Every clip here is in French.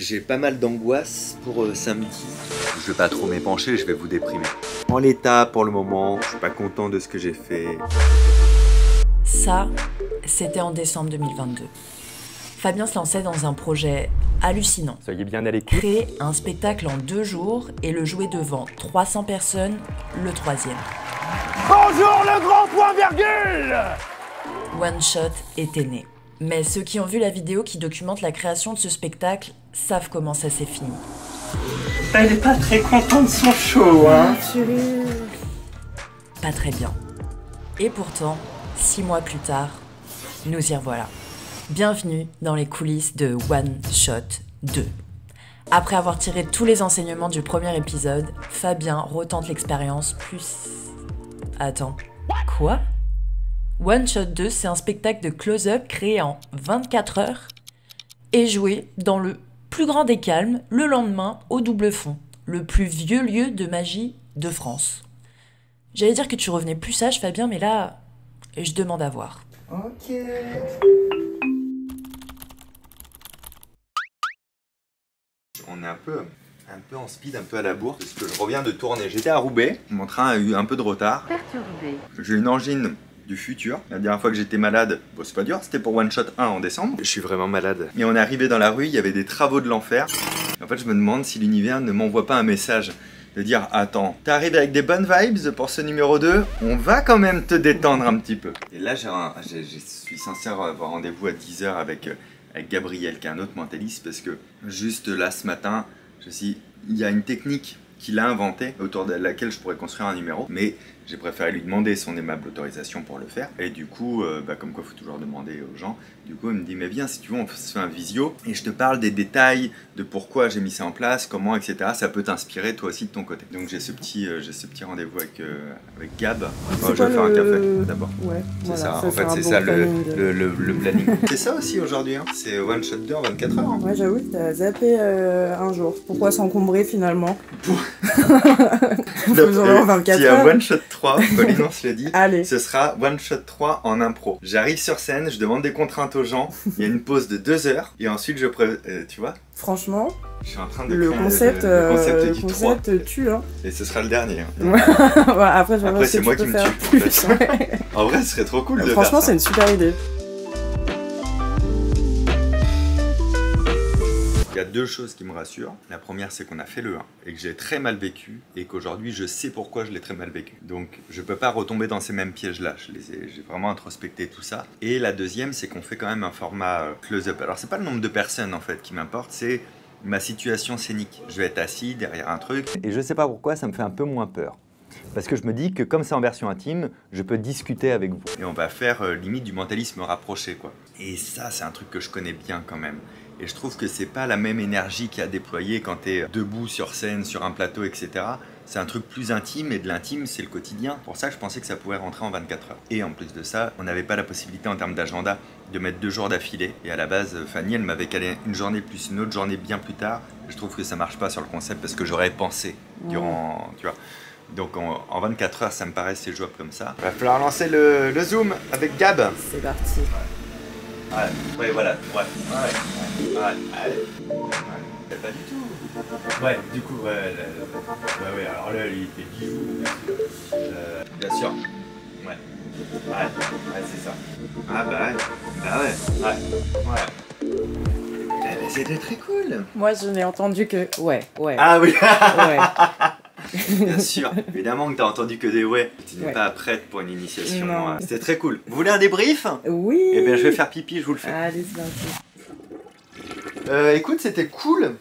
J'ai pas mal d'angoisse pour samedi. Je vais pas trop m'épancher, je vais vous déprimer. En l'état, pour le moment, je suis pas content de ce que j'ai fait. Ça, c'était en décembre 2022. Fabien se lançait dans un projet hallucinant. Soyez bien à l'écoute. Créer un spectacle en 2 jours et le jouer devant 300 personnes, le 3e. Bonjour le grand point virgule! One Shot était né. Mais ceux qui ont vu la vidéo qui documente la création de ce spectacle savent comment ça s'est fini. Elle est pas très contente de son show, hein? Pas très bien. Et pourtant, 6 mois plus tard, nous y revoilà. Bienvenue dans les coulisses de One Shot 2. Après avoir tiré tous les enseignements du premier épisode, Fabien retente l'expérience plus... Attends, quoi ? One Shot 2, c'est un spectacle de close-up créé en 24 heures et joué dans le plus grand des calmes, le lendemain, au double fond, le plus vieux lieu de magie de France. J'allais dire que tu revenais plus sage, Fabien, mais là, je demande à voir. Ok. On est un peu en speed, un peu à la bourre, parce que je reviens de tourner. J'étais à Roubaix, mon train a eu un peu de retard. Perturbé. J'ai une angine du futur. La dernière fois que j'étais malade, bon, c'est pas dur, c'était pour One Shot 1 en décembre. Je suis vraiment malade. Et on est arrivé dans la rue, il y avait des travaux de l'enfer. En fait, je me demande si l'univers ne m'envoie pas un message de dire attends, t'arrives avec des bonnes vibes pour ce numéro 2, on va quand même te détendre un petit peu. Et là, je suis censé avoir rendez-vous à 10h avec Gabriel, qui est un autre mentaliste, parce que juste là, ce matin, il y a une technique qu'il a inventée, autour de laquelle je pourrais construire un numéro, mais j'ai préféré lui demander son aimable autorisation pour le faire. Et du coup, comme quoi il faut toujours demander aux gens, du coup il me dit mais viens si tu veux on se fait un visio et je te parle des détails de pourquoi j'ai mis ça en place, comment, etc. Ça peut t'inspirer toi aussi de ton côté. Donc j'ai ce petit rendez-vous avec Gab. Je vais faire un café d'abord. Ouais, C'est voilà, ça, ça en c'est fait un c'est bon ça planning. le planning. C'est ça aussi aujourd'hui, hein. C'est One Shot 2 en 24 heures. Hein. Ouais, j'avoue que t'as zappé un jour. Pourquoi s'encombrer finalement? Faisons-le en 24 S'il y a heures. One Shot 3, Pauline on se l'a dit, Allez. ce sera One Shot 3 en impro. J'arrive sur scène, je demande des contraintes aux gens, il y a une pause de 2 heures, et ensuite tu vois, Franchement, je suis en train de le créer concept, le concept du 3. tue. Hein. Et ce sera le dernier. Hein. Ouais, après, je vais voir Après si c'est tu moi peux qui me faire tue. plus. En fait. Ouais. En vrai ce serait trop cool de Franchement, faire c'est une super idée. Il y a 2 choses qui me rassurent. La première, c'est qu'on a fait le 1 et que j'ai très mal vécu et qu'aujourd'hui, je sais pourquoi je l'ai très mal vécu. Donc, je peux pas retomber dans ces mêmes pièges-là. J'ai vraiment introspecté tout ça. Et la deuxième, c'est qu'on fait quand même un format close-up. Alors, c'est pas le nombre de personnes, en fait, qui m'importe, c'est ma situation scénique. Je vais être assis derrière un truc. Et je sais pas pourquoi, ça me fait un peu moins peur. Parce que je me dis que comme c'est en version intime, je peux discuter avec vous. Et on va faire limite du mentalisme rapproché, quoi. Et ça, c'est un truc que je connais bien quand même. Et je trouve que c'est pas la même énergie qu'il y a déployée quand tu es debout sur scène, sur un plateau, etc. C'est un truc plus intime, et de l'intime, c'est le quotidien. Pour ça, je pensais que ça pouvait rentrer en 24 heures. Et en plus de ça, on n'avait pas la possibilité en termes d'agenda de mettre 2 jours d'affilée. Et à la base, Fanny, elle m'avait calé une journée plus une autre journée bien plus tard. Je trouve que ça marche pas sur le concept parce que j'aurais pensé durant, tu vois. Donc en 24 heures, ça me paraissait jouable comme ça. Il va falloir lancer le Zoom avec Gab. C'est parti. Ouais, voilà, ouais, pas du tout. Ouais, du coup, ouais, alors là, il fait bisous. Bien sûr. Ouais, c'est ça. Ah bah ouais. Eh ben, c'était très cool. Moi, je n'ai entendu que... Ouais. Ah oui. Ouais. Bien sûr, évidemment que t'as entendu que des ouais. Tu n'es pas prête pour une initiation. Non. C'était très cool. Vous voulez un débrief? Oui. Eh bien, je vais faire pipi, je vous le fais. Allez, c'est parti. Écoute, c'était cool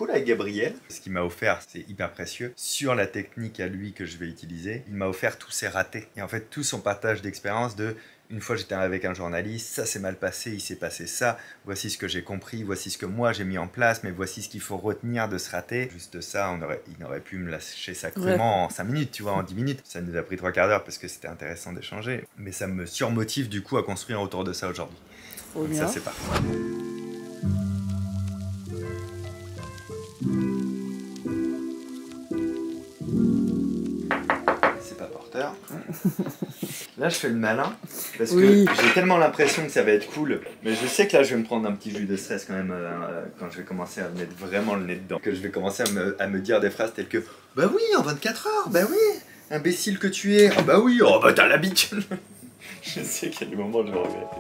avec Gabriel. Ce qu'il m'a offert, c'est hyper précieux. Sur la technique à lui que je vais utiliser, il m'a offert tous ses ratés. Et en fait, tout son partage d'expérience de... Une fois j'étais avec un journaliste, ça s'est mal passé, il s'est passé ça, voici ce que j'ai compris, voici ce que moi j'ai mis en place, mais voici ce qu'il faut retenir de ce raté. Juste ça, il aurait pu me lâcher ça crûment en 5 minutes, tu vois, en 10 minutes. Ça nous a pris 3/4 d'heure parce que c'était intéressant d'échanger. Mais ça me surmotive du coup à construire autour de ça aujourd'hui. Donc ça c'est parfait. C'est pas porteur. Là, je fais le malin parce Oui. que j'ai tellement l'impression que ça va être cool. Mais je sais que là, je vais me prendre un petit jus de stress quand même quand je vais commencer à mettre vraiment le nez dedans. Que je vais commencer à me dire des phrases telles que bah oui, en 24 heures, bah oui, imbécile que tu es. Ah bah oui, oh bah t'as l'habitude. Je sais qu'il y a des moments où je vais regretter.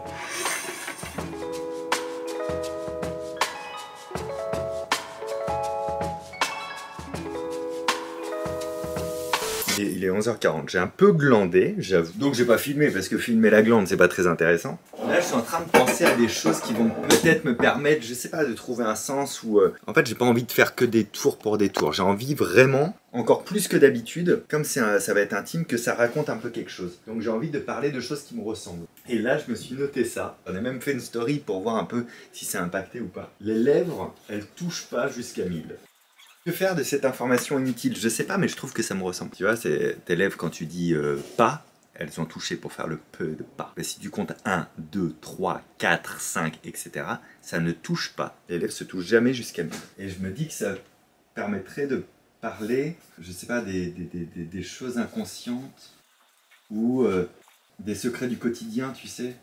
Il est 11h40, j'ai un peu glandé, j'avoue. Donc j'ai pas filmé parce que filmer la glande c'est pas très intéressant. Là je suis en train de penser à des choses qui vont peut-être me permettre, je sais pas, de trouver un sens ou... En fait j'ai pas envie de faire que des tours pour des tours. J'ai envie vraiment, encore plus que d'habitude, comme ça va être intime, que ça raconte un peu quelque chose. Donc j'ai envie de parler de choses qui me ressemblent. Et là je me suis noté ça. On a même fait une story pour voir un peu si c'est impacté ou pas. Les lèvres, elles touchent pas jusqu'à 1000. Que faire de cette information inutile? Je sais pas, mais je trouve que ça me ressemble. Tu vois, tes lèvres, quand tu dis pas, elles ont touché pour faire le peu de pas. Mais si tu comptes 1, 2, 3, 4, 5, etc., ça ne touche pas. Les lèvres se touchent jamais jusqu'à 1000. Et je me dis que ça permettrait de parler, je sais pas, des choses inconscientes ou des secrets du quotidien, tu sais.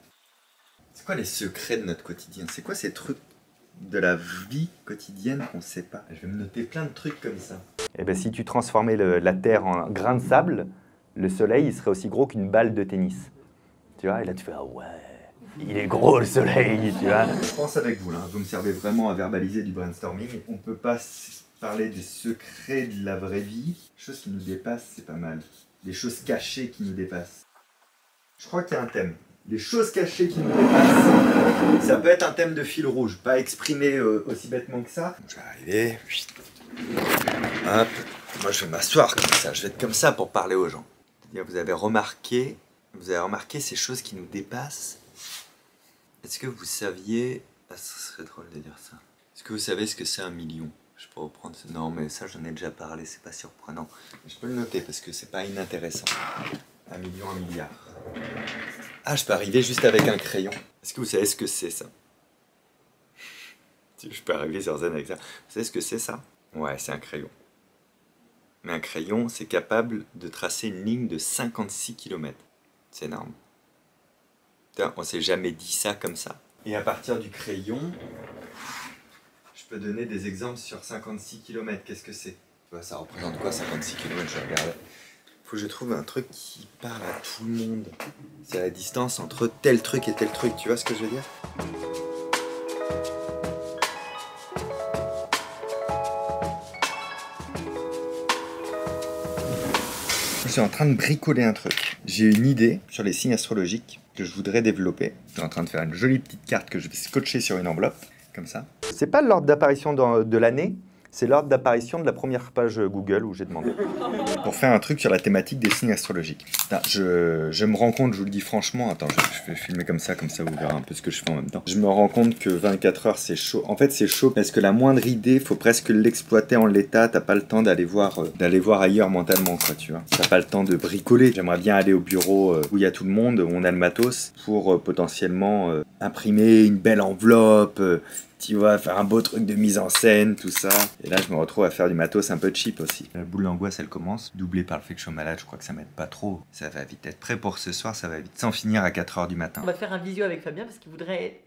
C'est quoi les secrets de notre quotidien? C'est quoi ces trucs de la vie quotidienne qu'on ne sait pas? Je vais me noter plein de trucs comme ça. Et ben si tu transformais la Terre en grain de sable, le Soleil il serait aussi gros qu'une balle de tennis. Tu vois, et là tu fais ah ouais, il est gros le Soleil, tu vois. Je pense avec vous là, vous me servez vraiment à verbaliser du brainstorming. On peut pas parler des secrets de la vraie vie. Les choses qui nous dépassent, c'est pas mal. Des choses cachées qui nous dépassent. Je crois qu'il y a un thème. Les choses cachées qui nous dépassent, ça peut être un thème de fil rouge, pas exprimé aussi bêtement que ça. Je vais arriver, hop, moi je vais m'asseoir comme ça, je vais être comme ça pour parler aux gens. C'est-à-dire, vous avez remarqué ces choses qui nous dépassent. Est-ce que vous saviez, ah, ce serait drôle de dire ça. Est-ce que vous savez ce que c'est 1 million? Je peux reprendre ça. Non mais ça j'en ai déjà parlé, c'est pas surprenant. Je peux le noter parce que c'est pas inintéressant. 1 million, 1 milliard. Ah, je peux arriver juste avec un crayon. Est-ce que vous savez ce que c'est ça? Je peux arriver sur scène avec ça. Vous savez ce que c'est ça? Ouais, c'est un crayon. Mais un crayon, c'est capable de tracer une ligne de 56 km. C'est énorme. Putain, on s'est jamais dit ça comme ça. Et à partir du crayon, je peux donner des exemples sur 56 km. Qu'est-ce que c'est? Ça représente quoi 56 km? Je regarde. Faut que je trouve un truc qui parle à tout le monde. C'est la distance entre tel truc et tel truc, tu vois ce que je veux dire? Je suis en train de bricoler un truc. J'ai une idée sur les signes astrologiques que je voudrais développer. Je suis en train de faire une jolie petite carte que je vais scotcher sur une enveloppe, comme ça. C'est pas l'ordre d'apparition de l'année, c'est l'ordre d'apparition de la première page Google où j'ai demandé. Pour faire un truc sur la thématique des signes astrologiques. Putain, je me rends compte, je vous le dis franchement, attends, je vais filmer comme ça vous verrez un peu ce que je fais en même temps. Je me rends compte que 24 heures c'est chaud. En fait c'est chaud parce que la moindre idée, faut presque l'exploiter en l'état, t'as pas le temps d'aller voir ailleurs mentalement quoi, tu vois. T'as pas le temps de bricoler. J'aimerais bien aller au bureau où il y a tout le monde, où on a le matos, pour potentiellement imprimer une belle enveloppe, tu vois, faire un beau truc de mise en scène, tout ça. Et là, je me retrouve à faire du matos un peu cheap aussi. La boule d'angoisse, elle commence. Doublée par le fait que je suis malade, je crois que ça m'aide pas trop. Ça va vite être prêt pour ce soir, ça va vite s'en finir à 4h du matin. On va faire un visio avec Fabien parce qu'il voudrait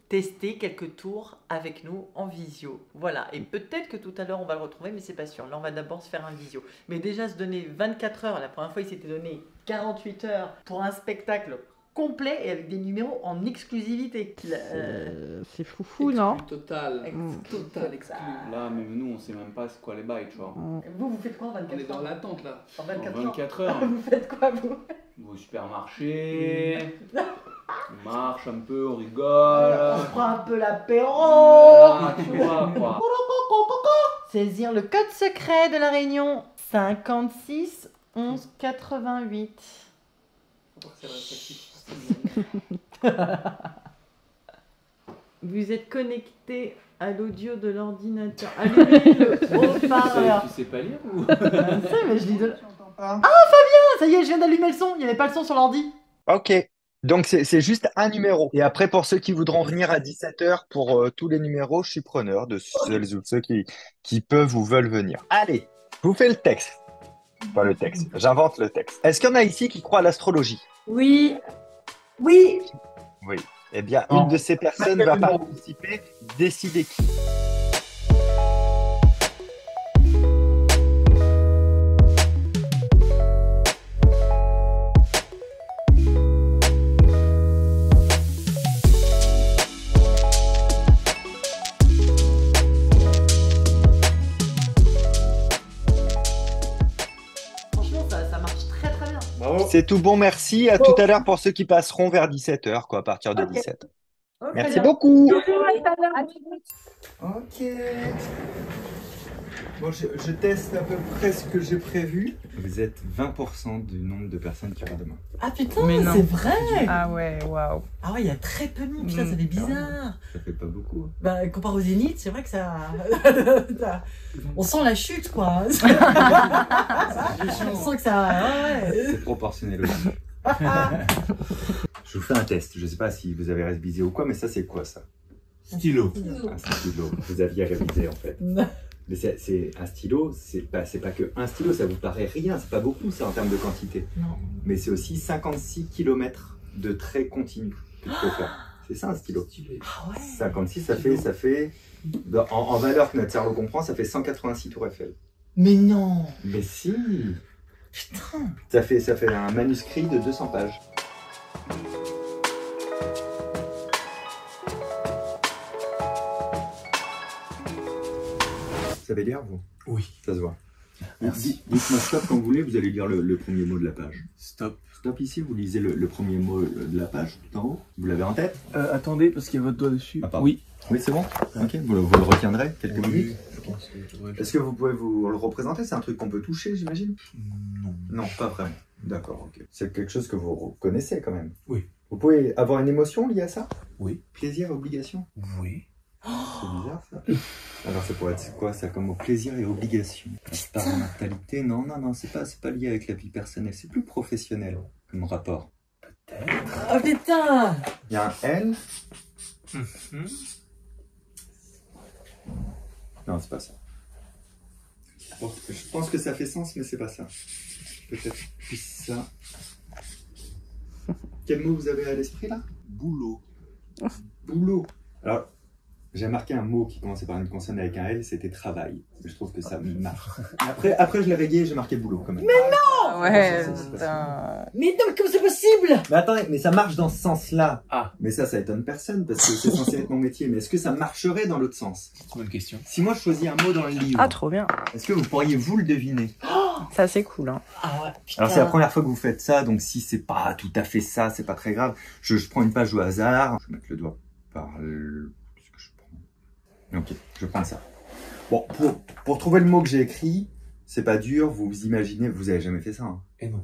tester quelques tours avec nous en visio. Voilà, et peut-être que tout à l'heure on va le retrouver, mais c'est pas sûr. Là, on va d'abord se faire un visio. Mais déjà, se donner 24 heures, la première fois, il s'était donné 48 heures pour un spectacle complet et avec des numéros en exclusivité. C'est foufou, non? Total. Total exclu. Là, même nous, on sait même pas c'est quoi les bails, tu vois. Vous faites quoi en 24 heures? On est dans l'attente, là. En 24, en 24 heures. Vous faites quoi, vous? On va au supermarché. On marche un peu, on rigole. On prend un peu l'apéro. Voilà, tu vois, quoi. Saisir le code secret de la réunion. 56 11 88. Vous êtes connecté à l'audio de l'ordinateur. Allumez le haut-parleur. Tu sais pas lire ou? Mais je lis de... Ah Fabien, ça y est, je viens d'allumer le son. Il n'y avait pas le son sur l'ordi. Ok. Donc c'est juste un numéro. Et après, pour ceux qui voudront venir à 17h pour tous les numéros, je suis preneur de celles ou ceux qui peuvent ou veulent venir. Allez, je vous fais le texte. Pas le texte. J'invente le texte. Est-ce qu'il y en a ici qui croient à l'astrologie? Oui. Oui. Oui. Eh bien, Non. une de ces personnes va participer. Décidez qui. Franchement, ça marche très très bien. Bravo. C'est tout bon, merci. À tout à l'heure pour ceux qui passeront vers 17h, quoi, à partir de Ok. 17h. Ok. Merci beaucoup. À tout de suite. Ok. Bon, je teste à peu près ce que j'ai prévu. Vous êtes 20% du nombre de personnes qui auront demain. Ah putain, Mais non. c'est vrai. Ah ouais, waouh. Ah ouais, il y a très peu de monde. Putain, ça fait bizarre. Ça fait pas beaucoup. Hein. Bah, comparé au Zénith, c'est vrai que ça. On sent la chute, quoi. On sent que ça. Ouais. C'est proportionnel aussi. Je vous fais un test. Je sais pas si vous avez révisé ou quoi, mais ça, c'est quoi ça? Stylo. Un stylo. Vous aviez révisé en fait. Mais c'est un stylo, c'est pas que un stylo, ça vous paraît rien, c'est pas beaucoup ça en termes de quantité. Non. Mais c'est aussi 56 km de traits continus que tu peux faire. C'est ça un stylo. Ah ouais. 56, ça fait en valeur que notre cerveau comprend, ça fait 186 tours Eiffel. Mais non. Mais si, Putain. ça fait un manuscrit de 200 pages. Vous savez lire, vous? Oui. Ça se voit. Merci. Dites-moi stop quand vous voulez, vous allez lire le premier mot de la page. Stop. Stop ici, vous lisez le premier mot de la page, tout en haut. Vous l'avez en tête? Attendez, parce qu'il y a votre doigt dessus. Ah, pardon. Oui. Oui, c'est bon. Ok, vous le retiendrez quelques minutes. Je pense que ouais, Est-ce que vous pouvez vous le représenter? C'est un truc qu'on peut toucher, j'imagine? Non. Non, pas vraiment. D'accord, ok. C'est quelque chose que vous reconnaissez quand même. Oui. Vous pouvez avoir une émotion liée à ça? Oui. Plaisir et obligation? Oui. C'est bizarre ça. Alors ça pourrait être quoi ça comme au plaisir et obligation? La parentalité? Non, c'est pas lié avec la vie personnelle, c'est plus professionnel comme rapport. Oh putain. Il y a un L? Non, c'est pas ça. Bon, je pense que ça fait sens, mais c'est pas ça. Peut-être plus ça. Quel mot vous avez à l'esprit là? Boulot. Boulot. Alors, j'ai marqué un mot qui commençait par une consonne avec un L, c'était travail. Mais je trouve que ça marche. Après je l'ai rayé et j'ai marqué boulot quand même. Mais non. Ouais, c'est pas putain. Mais non, comment c'est possible? Mais attendez, mais ça marche dans ce sens-là. Ah. Mais ça étonne personne parce que c'est censé être mon métier. Mais est-ce que ça marcherait dans l'autre sens? C'est une bonne question. Si moi je choisis un mot dans le livre, Ah, trop bien. est-ce que vous pourriez vous le deviner? Ça, c'est cool, hein. Ah ouais, putain. Alors c'est la première fois que vous faites ça, donc si c'est pas tout à fait ça, c'est pas très grave. Je prends une page au hasard. Je vais mettre le doigt par le... Qu'est-ce que je prends? Ok, je prends ça. Bon, pour trouver le mot que j'ai écrit, c'est pas dur, vous imaginez, vous avez jamais fait ça, hein. Et non.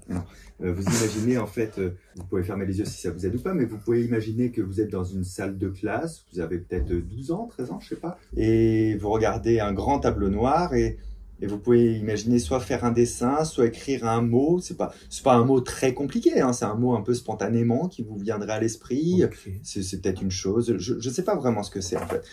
Vous imaginez en fait, vous pouvez fermer les yeux si ça vous aide ou pas, mais vous pouvez imaginer que vous êtes dans une salle de classe, vous avez peut-être 12 ans, 13 ans, je sais pas, et vous regardez un grand tableau noir et vous pouvez imaginer soit faire un dessin, soit écrire un mot. C'est pas un mot très compliqué, hein, c'est un mot un peu spontanément qui vous viendrait à l'esprit. Okay. C'est peut-être une chose, je sais pas vraiment ce que c'est en fait.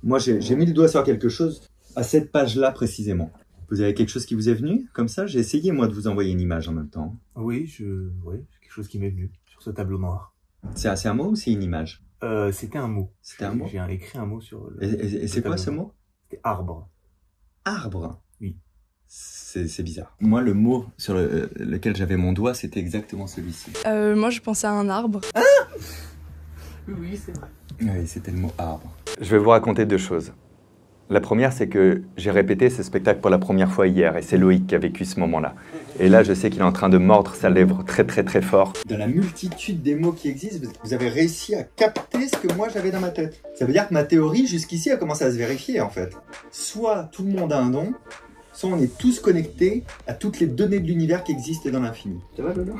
Moi j'ai mis le doigt sur quelque chose à cette page-là précisément. Vous avez quelque chose qui vous est venu comme ça? J'ai essayé moi de vous envoyer une image en même temps. Oui, c'est quelque chose qui m'est venu sur ce tableau noir. C'est un mot ou c'est une image? C'était un mot. C'était un mot? J'ai écrit un mot sur le... Et c'est quoi ce mot? C'était arbre. Arbre? Oui. C'est bizarre. Moi, le mot sur lequel j'avais mon doigt, c'était exactement celui-ci. Moi, je pensais à un arbre. Oui, c'est vrai. Oui, c'était le mot arbre. Je vais vous raconter deux choses. La première, c'est que j'ai répété ce spectacle pour la première fois hier, et c'est Loïc qui a vécu ce moment-là. Et là, je sais qu'il est en train de mordre sa lèvre très très très fort. Dans la multitude des mots qui existent, vous avez réussi à capter ce que moi j'avais dans ma tête. Ça veut dire que ma théorie, jusqu'ici, a commencé à se vérifier en fait. Soit tout le monde a un don, soit on est tous connectés à toutes les données de l'univers qui existent dans l'infini. Ça va, Lola?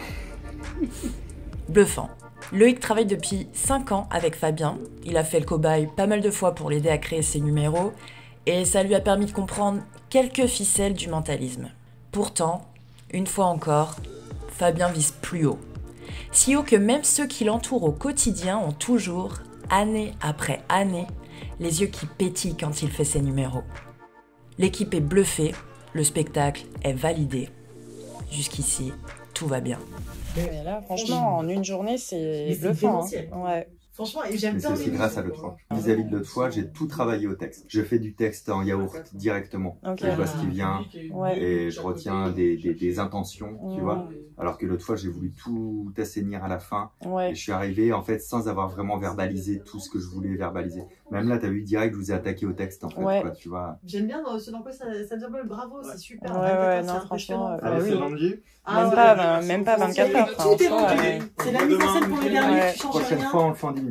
Bluffant. Loïc travaille depuis 5 ans avec Fabien. Il a fait le cobaye pas mal de fois pour l'aider à créer ses numéros et ça lui a permis de comprendre quelques ficelles du mentalisme. Pourtant, une fois encore, Fabien vise plus haut. Si haut que même ceux qui l'entourent au quotidien ont toujours, année après année, les yeux qui pétillent quand il fait ses numéros. L'équipe est bluffée, le spectacle est validé. Jusqu'ici, tout va bien. Mais là, franchement, en une journée, c'est bluffant. Hein. Ouais. Franchement, et j'aime Mais c'est bien. aussi grâce à l'autre fois. Vis-à-vis de l'autre fois, j'ai tout travaillé au texte. Je fais du texte en yaourt directement. Ok. Je vois ce qui vient Ouais. et je retiens des intentions, tu vois. Alors que l'autre fois, j'ai voulu tout assainir à la fin. Ouais. Et je suis arrivé, en fait, sans avoir vraiment verbalisé tout ce que je voulais verbaliser. Même là, t'as vu direct, je vous ai attaqué au texte, en fait, Ouais. quoi, tu vois. J'aime bien ce dans quoi ça développe. Bravo, c'est super. Ouais, non, franchement, Allez, oui. c'est vendu. Même pas 24 heures. Enfin, Tout est en soi, vendu. ouais. C'est la mise en scène pour les derniers, Ouais. tu changes Prochaine rien. fois, on le fait en 10 minutes.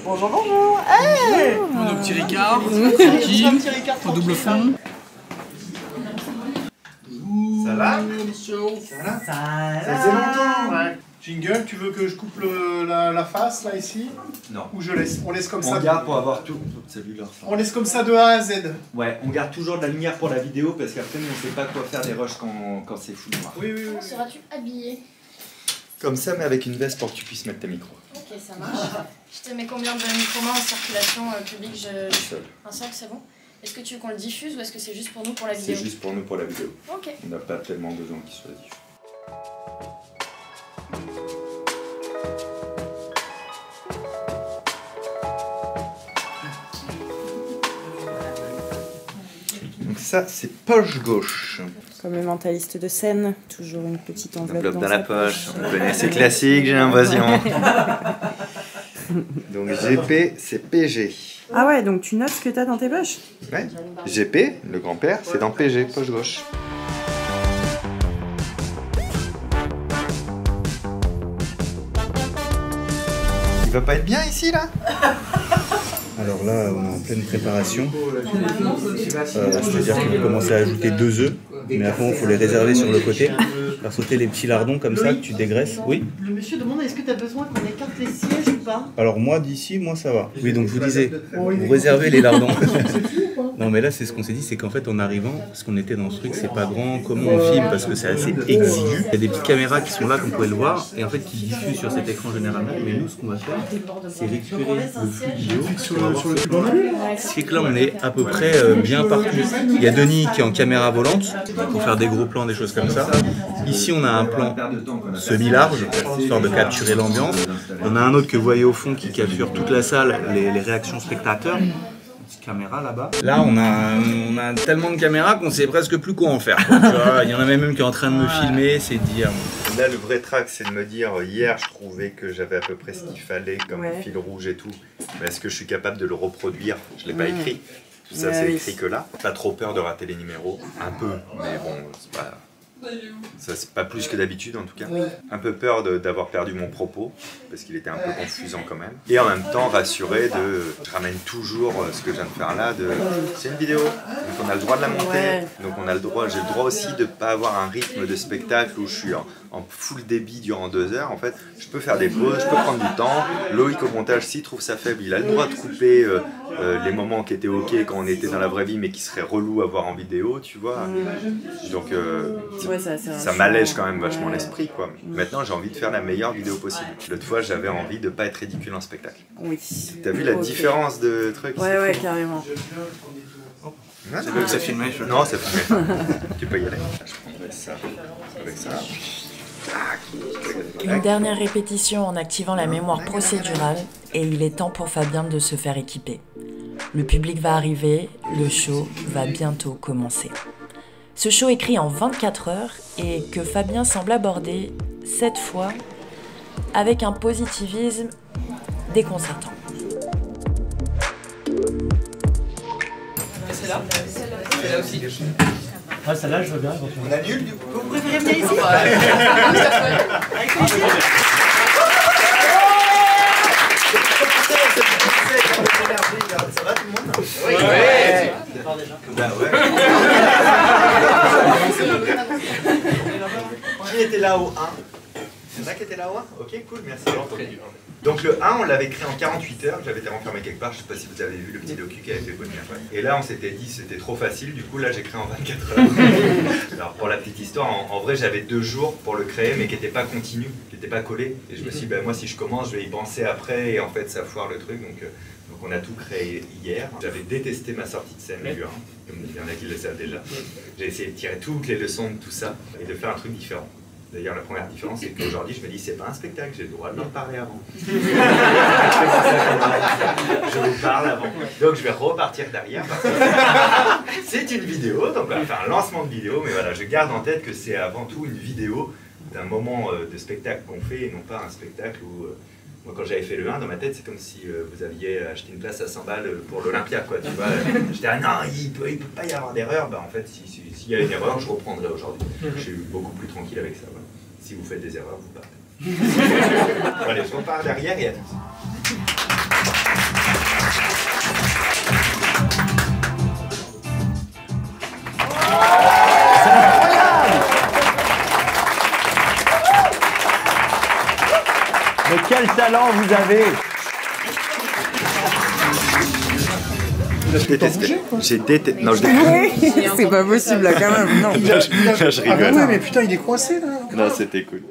Bonjour, bonjour. Hey Nos petits Ricard, Un tranquille, petit Ricard au double tranquille. fond. Ça va? Ça faisait longtemps. Ouais. Jingle, tu veux que je coupe la face là ici? Non. Ou on laisse comme On ça? garde pour avoir tout. Salut leur On laisse comme ça de A à Z. Ouais, on garde toujours de la lumière pour la vidéo parce qu'après, nous, on sait pas quoi faire des rushs quand c'est full noir. Oui, oui, oui. Comment seras-tu habillé? Comme ça, mais avec une veste pour que tu puisses mettre tes micros. Ok, ça marche. Je te mets combien de micro-mains en circulation publique? Seul. Un seul, c'est bon? Est-ce que tu veux qu'on le diffuse ou est-ce que c'est juste pour nous pour la C'est vidéo? juste pour nous pour la vidéo. Ok. On n'a pas tellement besoin qu'il soit diffusé. Donc ça, c'est poche gauche. Comme le mentaliste de scène, toujours une petite enveloppe Enveloppe dans dans sa la poche. On connaît, c'est classique, j'ai l'impression. Donc GP, c'est PG. Ah ouais, donc tu notes ce que t'as dans tes poches? Ouais. GP, le grand-père, c'est dans PG, poche gauche. Il va pas être bien ici là? Alors là, on est en pleine préparation. C'est-à-dire qu'il faut commencer à ajouter 2 œufs, mais après il faut les réserver sur le côté, faire sauter les petits lardons comme ça que tu dégraisses. Oui. Le monsieur demande est-ce que tu as besoin qu'on écarte les sièges ou pas? Alors moi d'ici, moi ça va. Oui, donc je vous disais, vous réservez les lardons. Non mais là c'est ce qu'on s'est dit, c'est qu'en fait en arrivant, parce qu'on était dans ce truc, c'est pas grand, comment on filme parce que c'est assez exigu. Il y a des petites caméras qui sont là, comme vous pouvez le voir, et en fait qui diffusent sur cet écran généralement. Mais nous ce qu'on va faire, c'est récupérer le flux vidéo sur le support. Ce qui fait que là on est à peu près bien partout. Il y a Denis qui est en caméra volante pour faire des gros plans, des choses comme ça. Ici on a un plan semi-large, histoire de capturer l'ambiance. On a un autre que vous voyez au fond qui capture toute la salle, les réactions spectateurs. Caméra là-bas. Là, on a tellement de caméras qu'on sait presque plus quoi en faire. Quoi. Tu vois, il y en a même qui est en train de me filmer, c'est dire. Là, le vrai track, c'est de me dire hier, je trouvais que j'avais à peu près ce qu'il fallait comme fil rouge et tout. Mais est-ce que je suis capable de le reproduire? Je l'ai pas écrit. Tout ça, c'est écrit que là. Pas trop peur de rater les numéros. Un peu, mais bon, c'est pas. Ça, c'est pas plus que d'habitude en tout cas. Un peu peur d'avoir perdu mon propos, parce qu'il était un peu confusant quand même. Et en même temps rassuré de... Je ramène toujours ce que je viens de faire là, c'est une vidéo, donc on a le droit de la monter, donc j'ai le droit aussi de pas avoir un rythme de spectacle où je suis en full débit durant 2 heures. En fait, je peux faire des pauses, je peux prendre du temps. Loïc au montage, s'il trouve ça faible, il a le droit de couper les moments qui étaient ok quand on était dans la vraie vie, mais qui seraient relous à voir en vidéo, tu vois. Donc ça m'allège quand même vachement l'esprit, quoi. Maintenant, j'ai envie de faire la meilleure vidéo possible. L'autre fois, j'avais envie de pas être ridicule en spectacle. Oui. T'as vu la différence de trucs? Ouais, carrément. C'est là que ça filmait? Non, ça filmait pas. Tu peux y aller. Je prendrai ça avec ça. Une dernière répétition en activant la mémoire procédurale et il est temps pour Fabien de se faire équiper. Le public va arriver, le show va bientôt commencer. Ce show écrit en 24 heures et que Fabien semble aborder, cette fois, avec un positivisme déconcertant. C'est là? C'est là aussi. Ah, celle-là, je veux bien. On annule du coup? Vous préférez venir ici? Avec plaisir. Ça va tout le monde? Oui. Bah ouais. Qui était là au 1? C'est ça qui était là au 1? Ok, cool, merci. Donc le 1, on l'avait créé en 48 heures, j'avais été renfermé quelque part, je sais pas si vous avez vu le petit docu qui avait fait bonne. Et là on s'était dit c'était trop facile, du coup là j'ai créé en 24 heures. Alors pour la petite histoire, en vrai j'avais 2 jours pour le créer mais qui n'était pas continu, qui n'était pas collé. Et je me suis dit, moi si je commence, je vais y penser après et en fait ça foire le truc. Donc on a tout créé hier. J'avais détesté ma sortie de scène du 1, comme il y en a qui le savent déjà. J'ai essayé de tirer toutes les leçons de tout ça et de faire un truc différent. D'ailleurs, la première différence, c'est qu'aujourd'hui, je me dis, c'est pas un spectacle, j'ai le droit de leur parler avant. Je vous parle avant. Donc, je vais repartir derrière parce que c'est une vidéo, donc on va faire un lancement de vidéo, mais voilà, je garde en tête que c'est avant tout une vidéo d'un moment de spectacle qu'on fait et non pas un spectacle où... Moi, quand j'avais fait le 1, dans ma tête, c'est comme si vous aviez acheté une place à 100 balles pour l'Olympia, quoi, tu vois. J'étais, non, il peut pas y avoir d'erreur. Bah, en fait, s'il y a une erreur, je reprendrai aujourd'hui. Je suis beaucoup plus tranquille avec ça. Voilà. Si vous faites des erreurs, vous partez. Allez, je repars derrière et à tous. Mais quel talent vous avez! J'ai détesté. Non, je déconne. C'est pas possible là quand même. Non. Là, je rigole. Ah ouais, mais putain, il est coincé là. Non, c'était cool.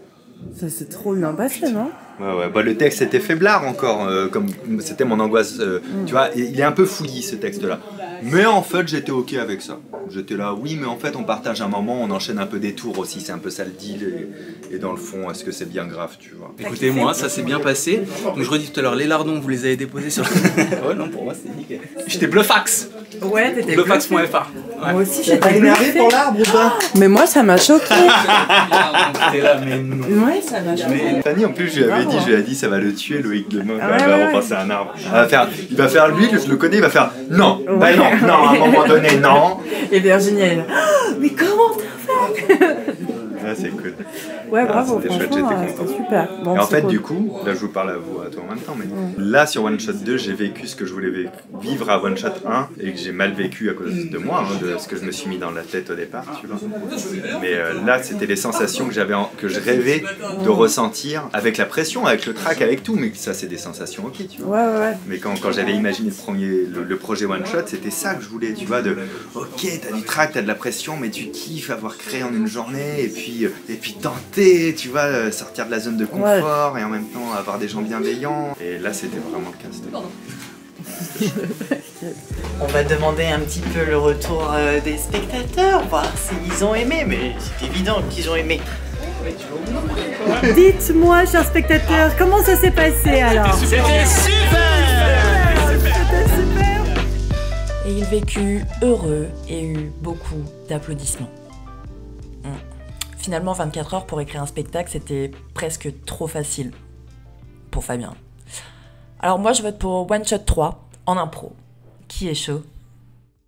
Ça s'est trop bien passé, non? Ouais. Bah, le texte était faiblard encore, comme c'était mon angoisse. Tu vois, il est un peu fouillis ce texte-là. Mais en fait, j'étais ok avec ça. J'étais là, oui, mais en fait, on partage un moment, on enchaîne un peu des tours aussi. C'est un peu ça le deal. Et dans le fond, est-ce que c'est bien grave, tu vois? Écoutez, moi, ça s'est bien passé. Donc je redis tout à l'heure, les lardons, vous les avez déposés sur... Ouais, non, pour moi, c'est nickel. J'étais bluffax. Ouais, t'étais bluffax.fr. Moi aussi, j'étais T'as énervé pour l'arbre ou pas? Mais moi, ça m'a choqué. T'es là, mais non. Ouais, ça m'a choqué. Fanny, en plus, je lui avais dit, ça va le tuer, Loïc, demain. Ah, il va repenser à un arbre. Il va faire, lui, je le connais, il va faire non. Ouais. Bah non, à un moment donné, non. Et Virginie, elle, mais comment t'as fait? Ah, c'est cool. Ouais, bravo, c'était chouette, franchement, j'étais content. c'était super. Bon, Et en fait, cool. du coup, là je vous parle à vous, à toi en même temps, mais là sur One Shot 2, j'ai vécu ce que je voulais vivre à One Shot 1 et que j'ai mal vécu à cause de moi, de ce que je me suis mis dans la tête au départ, tu vois. Mais là, c'était les sensations que je rêvais de ressentir avec la pression, avec le track, avec tout, mais ça, c'est des sensations ok, tu vois. Ouais. Mais quand j'avais imaginé le projet One Shot, c'était ça que je voulais, tu vois, ok, t'as du track, t'as de la pression, mais tu kiffes avoir créé en une journée et puis tenter, tu vois, sortir de la zone de confort et en même temps avoir des gens bienveillants. Et là, c'était vraiment le cas. On va demander un petit peu le retour des spectateurs, voir s'ils ont aimé, mais c'est évident qu'ils ont aimé. Dites-moi, chers spectateurs, comment ça s'est passé alors? C'était super! Et il vécut heureux et eut beaucoup d'applaudissements. Finalement, 24 heures pour écrire un spectacle, c'était presque trop facile pour Fabien. Alors moi, je vote pour One Shot 3 en impro. Qui est chaud?